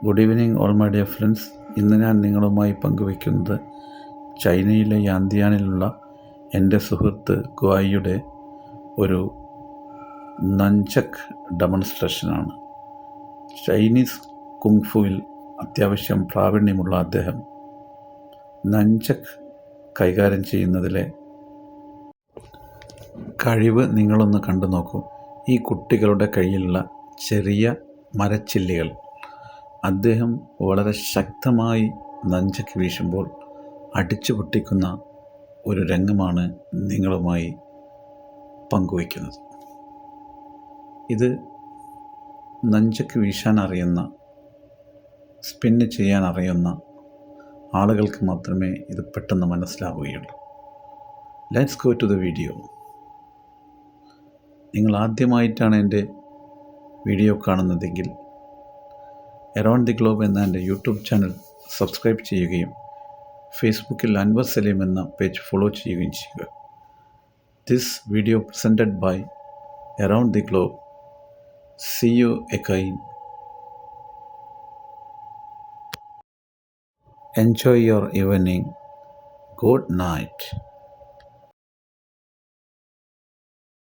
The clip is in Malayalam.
Good evening all my dear friends. ഇന്ന് ഞാൻ നിങ്ങളുമായി പങ്കുവയ്ക്കുന്നത് ചൈനയിലെ യാന്തിയാനിലുള്ള എൻ്റെ സുഹൃത്ത് ഗുവായിയുടെ ഒരു നഞ്ചക് ഡെമോൺസ്ട്രേഷനാണ്. ചൈനീസ് കുങ്ഫുവിൽ അത്യാവശ്യം പ്രാവീണ്യമുള്ള അദ്ദേഹം നഞ്ചക് കൈകാര്യം ചെയ്യുന്നതിലെ കഴിവ് നിങ്ങളൊന്ന് കണ്ടു നോക്കൂ. ഈ കുട്ടികളുടെ കയ്യിലുള്ള ചെറിയ മരച്ചില്ലികൾ അദ്ദേഹം വളരെ ശക്തമായി നഞ്ചക് വീശുമ്പോൾ അടിച്ചു പൊട്ടിക്കുന്ന ഒരു രംഗമാണ് നിങ്ങളുമായി പങ്കുവയ്ക്കുന്നത്. ഇത് നഞ്ചക് വീശാൻ അറിയുന്ന, സ്പിന്ന് ചെയ്യാൻ അറിയുന്ന ആളുകൾക്ക് മാത്രമേ ഇത് പെട്ടെന്ന് മനസ്സിലാവുകയുള്ളൂ. Let's go to the video. നിങ്ങൾ ആദ്യമായിട്ടാണ് എൻ്റെ വീഡിയോ കാണുന്നതെങ്കിൽ എറൗണ്ട് ദി ഗ്ലോബ് എന്ന എൻ്റെ യൂട്യൂബ് ചാനൽ സബ്സ്ക്രൈബ് ചെയ്യുകയും ഫേസ്ബുക്കിൽ അൻവർ സലീം എന്ന പേജ് ഫോളോ ചെയ്യുകയും ചെയ്യുക. This video presented by around the globe. See you again. Enjoy your evening. Good night.